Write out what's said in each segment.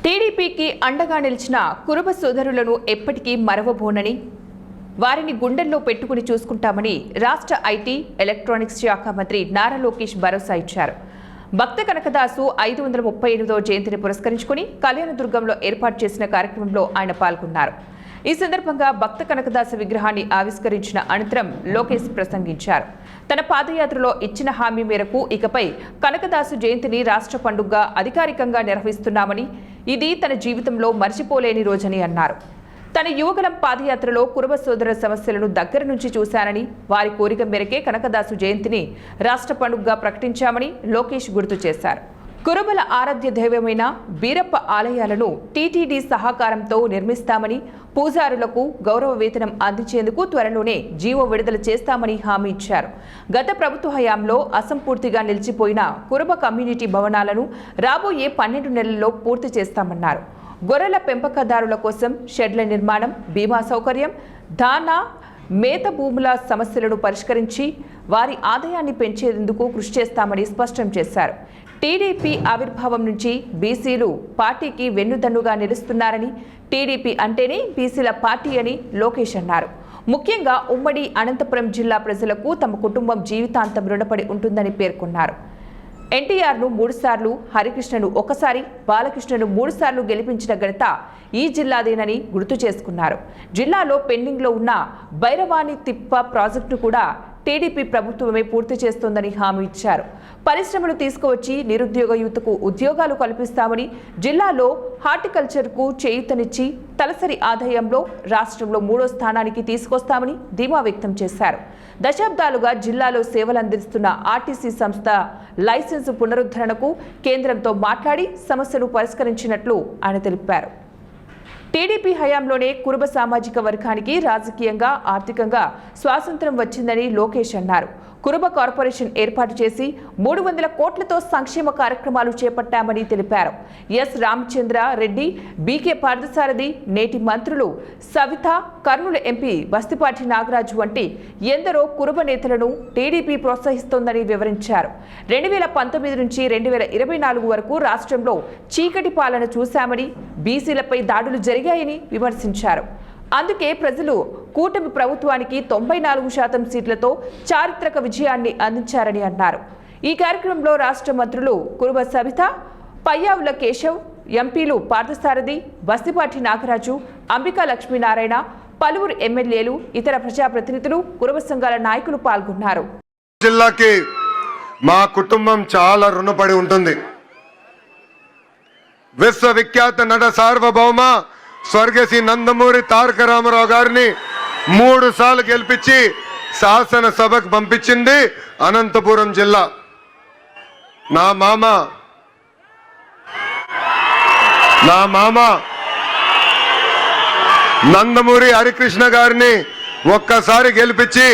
టీడీపీకి అండగా నిలిచిన కురుబ సోదరులను ఎప్పటికీ మరవబోనని వారిని గుండెల్లో పెట్టుకుని చూసుకుంటామని రాష్ట్ర ఐటీ ఎలక్ట్రానిక్స్ శాఖ మంత్రి నారా లోకేష్ భరోసా ఇచ్చారు. భక్త కనకదాసు 538వ జయంతిని పురస్కరించుకుని కళ్యాణదుర్గంలో ఏర్పాటు చేసిన కార్యక్రమంలో ఆయన పాల్గొన్నారు. ఈ సందర్భంగా భక్త కనకదాసు విగ్రహాన్ని ఆవిష్కరించిన అనంతరం లోకేష్ ప్రసంగించారు. తన పాదయాత్రలో ఇచ్చిన హామీ మేరకు ఇకపై కనకదాసు జయంతిని రాష్ట్ర పండుగగా అధికారికంగా నిర్వహిస్తున్నామని, ఇది తన జీవితంలో మర్చిపోలేని రోజని అన్నారు. తన యువగలం పాదయాత్రలో కురుబ సోదరుల సమస్యలను దగ్గర నుంచి చూశానని, వారి కోరిక మేరకే కనకదాసు జయంతిని రాష్ట్ర పండుగగా ప్రకటించామని లోకేష్ గుర్తు చేశారు. కురుబల ఆరాధ్య దైవమైన బీరప్ప ఆలయాలను టీటీడీ సహకారంతో నిర్మిస్తామని, పూజారులకు గౌరవ వేతనం అందించేందుకు త్వరలోనే జీవో విడుదల చేస్తామని హామీ ఇచ్చారు. గత ప్రభుత్వ హయాంలో అసంపూర్తిగా నిలిచిపోయిన కురుబ కమ్యూనిటీ భవనాలను రాబోయే 12 నెలల్లో పూర్తి చేస్తామన్నారు. గొర్రెల పెంపకదారుల కోసం షెడ్ల నిర్మాణం, బీమా సౌకర్యం, దానా, మేత భూముల సమస్యలను పరిష్కరించి వారి ఆదాయాన్ని పెంచేందుకు కృషి చేస్తామని స్పష్టం చేశారు. టీడీపీ ఆవిర్భావం నుంచి బీసీలు పార్టీకి వెన్నుదన్నుగా నిలుస్తున్నారని, టీడీపీ అంటేనే బీసీల పార్టీ అని లోకేష్ అన్నారు. ముఖ్యంగా ఉమ్మడి అనంతపురం జిల్లా ప్రజలకు తమ కుటుంబం జీవితాంతం రుణపడి ఉంటుందని పేర్కొన్నారు. ఎన్టీఆర్ను 3 సార్లు, హరికృష్ణను 1 సారి, బాలకృష్ణను 3 సార్లు గెలిపించిన ఘనత ఈ జిల్లాదేనని గుర్తు చేసుకున్నారు. జిల్లాలో పెండింగ్లో ఉన్న భైరవాణి తిప్ప ప్రాజెక్టు కూడా టీడీపీ ప్రభుత్వమే పూర్తి చేస్తోందని హామీ ఇచ్చారు. పరిశ్రమలు తీసుకువచ్చి నిరుద్యోగ యువతకు ఉద్యోగాలు కల్పిస్తామని, జిల్లాలో హార్టికల్చర్కు చేయూతనిచ్చి తలసరి ఆదాయంలో రాష్ట్రంలో 3వ స్థానానికి తీసుకొస్తామని ధీమా వ్యక్తం చేశారు. దశాబ్దాలుగా జిల్లాలో సేవలందిస్తున్న ఆర్టీసీ సంస్థ లైసెన్సు పునరుద్ధరణకు కేంద్రంతో మాట్లాడి సమస్యను పరిష్కరించినట్లు ఆయన తెలిపారు. టీడీపీ హయాంలోనే కురుబ సామాజిక వర్గానికి రాజకీయంగా, ఆర్థికంగా స్వాతంత్ర్యం వచ్చిందని లోకేష్ అన్నారు. కురుబ కార్పొరేషన్ ఏర్పాటు చేసి 300 కోట్లతో సంక్షేమ కార్యక్రమాలు చేపట్టామని తెలిపారు. ఎస్ రామచంద్ర రెడ్డి, బీకే పార్థసారథి, నేటి మంత్రులు సవిత, కర్నూలు ఎంపీ బస్తిపాటి నాగరాజు వంటి ఎందరో కురుబ నేతలను టీడీపీ ప్రోత్సహిస్తోందని వివరించారు. 2019 నుంచి 2024 వరకు రాష్ట్రంలో చీకటి పాలన చూశామని, బీసీలపై దాడులు జరిగాయని విమర్శించారు. అందుకే ప్రజలు కూటమి ప్రభుత్వానికి 94% సీట్లతో చారిత్రక విజయాన్ని అందించారని అన్నారు. ఈ కార్యక్రమంలో రాష్ట్ర మంత్రులు కురుబ సవిత, పయ్యావుల కేశవ్, ఎంపీలు పార్థసారథి, బస్తిపాటి నాగరాజు, అంబికా లక్ష్మీనారాయణ, పలువురు ఎమ్మెల్యేలు, ఇతర ప్రజాప్రతినిధులు, కురుబ సంఘాల నాయకులు పాల్గొన్నారు. జిల్లాకి మా కుటుంబం చాలా రుణపడి ఉంటుంది. విశ్వవిఖ్యాత నట సార్వభౌమ స్వర్గశ్రీ నందమూరి తారక రామారావు గారిని 3 సార్లు గెలిపించి శాసనసభకు పంపించింది అనంతపురం జిల్లా. నా మామ నందమూరి హరికృష్ణ గారిని ఒక్కసారి గెలిపించి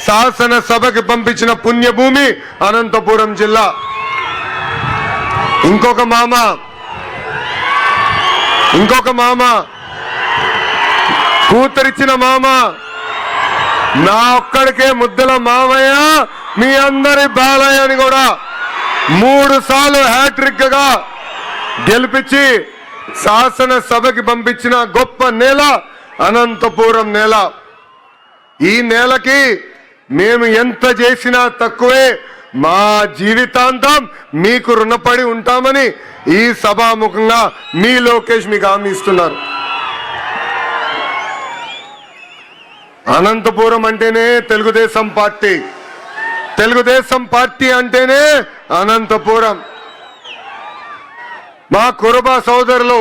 శాసనసభకి పంపించిన పుణ్యభూమి అనంతపురం జిల్లా. ఇంకొక మామ కూతురిచ్చిన మామ, నా ఒక్కడికే ముద్దల మామయ్య, మీ అందరి బాలయ్య అని కూడా 3 సార్లు హ్యాట్రిక్ గా గెలిపించి శాసనసభకి పంపించిన గొప్ప నేల అనంతపురం నేల. ఈ నేలకి మేము ఎంత చేసినా తక్కువే. మా జీవితాంతం మీకు రుణపడి ఉంటామని ఈ సభాముఖంగా మీ లోకేష్ మీకు హామీ ఇస్తున్నారు. అనంతపురం అంటేనే తెలుగుదేశం పార్టీ అంటేనే అనంతపురం. మా కురుబ సోదరులు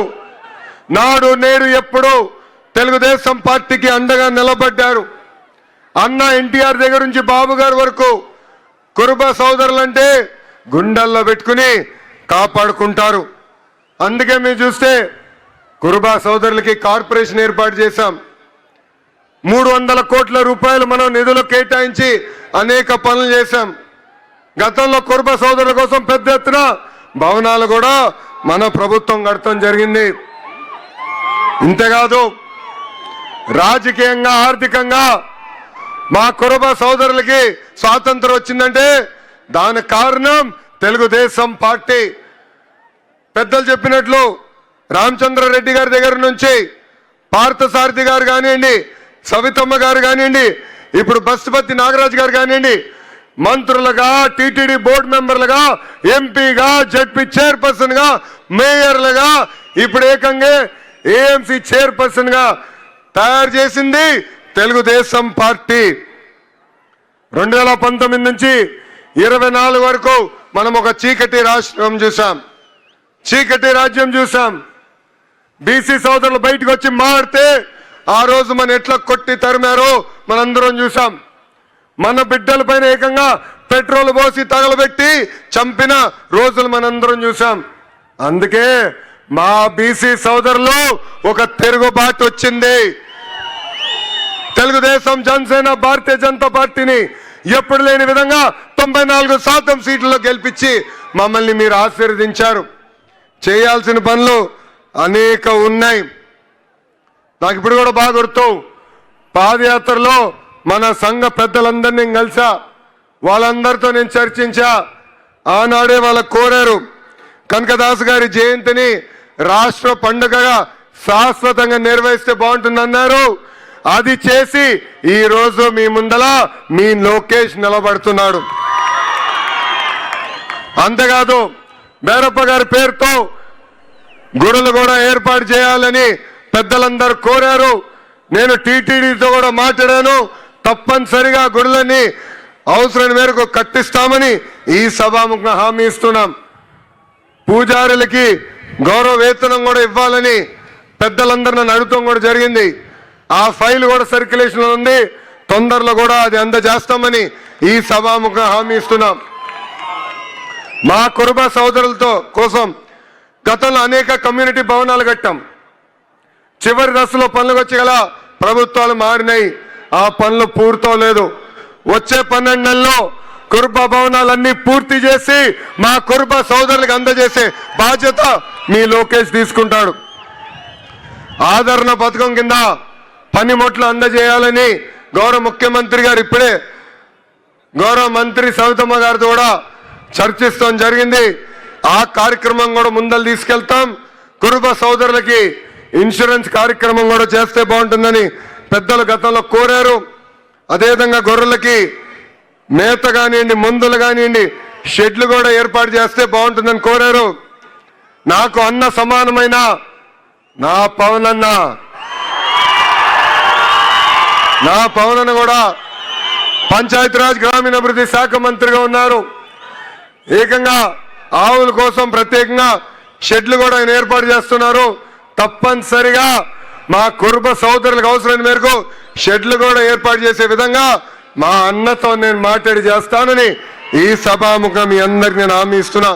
నాడు నేడు ఎప్పుడూ తెలుగుదేశం పార్టీకి అండగా నిలబడ్డారు. అన్న ఎన్టీఆర్ దగ్గర నుంచి బాబు గారి వరకు కురుబ సోదరులంటే గుండెల్లో పెట్టుకుని కాపాడుకుంటారు. అందుకే మీరు చూస్తే కురుబ సోదరులకి కార్పొరేషన్ ఏర్పాటు చేశాం. 300 కోట్ల రూపాయలు మనం నిధులు కేటాయించి అనేక పనులు చేశాం. గతంలో కురుబ సోదరుల కోసం పెద్ద ఎత్తున భవనాలు కూడా మన ప్రభుత్వం కడతాం జరిగింది. ఇంతేకాదు రాజకీయంగా, ఆర్థికంగా మా కురుబ సోదరులకి స్వాతంత్రం వచ్చిందంటే దానికి కారణం తెలుగుదేశం పార్టీ. పెద్దలు చెప్పినట్లు రామచంద్రారెడ్డి గారి దగ్గర నుంచి పార్థసారథి గారు కానివ్వండి, సవితమ్మ గారు కానివ్వండి, ఇప్పుడు బస్సుపతి నాగరాజు గారు కానివ్వండి, మంత్రులుగా, టీటీడీ బోర్డు మెంబర్లుగా, ఎంపీగా, జడ్పీ చైర్పర్సన్ గా, మేయర్లుగా, ఇప్పుడు ఏకంగా ఏఎంసీ చైర్పర్సన్ గా తయారు చేసింది తెలుగుదేశం పార్టీ. 2019 నుంచి 24 వరకు మనం ఒక చీకటి రాష్ట్రం చూసాం, చీకటి రాజ్యం చూసాం. బీసీ సోదరులు బయటకు వచ్చి మాడితే ఆ రోజు మన ఎట్లా కొట్టి తరిమారో మనందరం చూసాం. మన బిడ్డల పైన ఏకంగా పెట్రోల్ పోసి తగలబెట్టి చంపిన రోజులు మనందరం చూసాం. అందుకే మా బీసీ సోదరులు ఒక తిరుగుబాటు వచ్చింది. తెలుగుదేశం, జనసేన, భారతీయ జనతా పార్టీని ఎప్పుడు లేని విధంగా 94% సీట్లలో గెలిపించి మమ్మల్ని మీరు ఆశీర్వదించారు. చేయాల్సిన పనులు అనేక ఉన్నాయి. నాకు ఇప్పుడు కూడా బాగా గుర్తు, పాదయాత్రలో మన సంఘ పెద్దలందరినీ కలిసా, వాళ్ళందరితో నేను చర్చించా. ఆనాడే వాళ్ళకు కోరారు కనకదాస్ గారి జయంతిని రాష్ట్ర పండుగగా శాశ్వతంగా నిర్వహిస్తే బాగుంటుందన్నారు. అది చేసి ఈ రోజు మీ ముందల మీ లోకేష్ నిలబడుతున్నాడు. అంతేకాదు బేరప్ప గారి పేరుతో గుడులు కూడా ఏర్పాటు చేయాలని పెద్దలందరూ కోరారు. నేను టీటీడీతో కూడా మాట్లాడాను. తప్పనిసరిగా గుడులని అవసరం మేరకు కట్టిస్తామని ఈ సభాముఖంగా హామీ ఇస్తున్నాం. పూజారులకి గౌరవ వేతనం కూడా ఇవ్వాలని పెద్దలందరూ నన్ను అడుగుతాం కూడా జరిగింది. ఆ ఫైల్ కూడా సర్క్యులేషన్ ఉంది. తొందరలో కూడా అది అందజేస్తామని ఈ సభాముఖంగా హామీ ఇస్తున్నాం. మా కురుబ సోదరులతో కోసం గతంలో అనేక కమ్యూనిటీ భవనాలు కట్టాం. చివరి దశలో పనులకు వచ్చి గల ప్రభుత్వాలు మారినాయి. ఆ పనులు పూర్తవలేదు. వచ్చే 12 నెలల్లో కురుబ భవనాలన్నీ పూర్తి చేసి మా కురుబ సోదరులకు అందజేసే బాధ్యత మీ లోకేష్ తీసుకుంటాడు. ఆదరణ పథకం కింద పనిముట్లు అందజేయాలని గౌరవ ముఖ్యమంత్రి గారు ఇప్పుడే గౌరవ మంత్రి సవితమ్మ గారితో కూడా చర్చిస్తాం జరిగింది. ఆ కార్యక్రమం కూడా ముందలు తీసుకెళ్తాం. కురుబ సోదరులకి ఇన్సూరెన్స్ కార్యక్రమం కూడా చేస్తే బాగుంటుందని పెద్దలు గతంలో కోరారు. అదేవిధంగా గొర్రెలకి మేత కానివ్వండి, మందులు కానివ్వండి, షెడ్లు కూడా ఏర్పాటు చేస్తే బాగుంటుందని కోరారు. నాకు అన్న సమానమైన నా పవనన్న కూడా పంచాయతీరాజ్ గ్రామీణాభివృద్ధి శాఖ మంత్రిగా ఉన్నారు. ఏకంగా ఆవుల కోసం ప్రత్యేకంగా షెడ్లు కూడా ఆయన ఏర్పాటు చేస్తున్నారు. తప్పనిసరిగా మా కురుబ సోదరులకు అవసరమైన మేరకు షెడ్లు కూడా ఏర్పాటు చేసే విధంగా మా అన్నతో నేను మాట్లాడి చేస్తానని ఈ సభాముఖం మీ అందరికి నేను హామీ ఇస్తున్నా.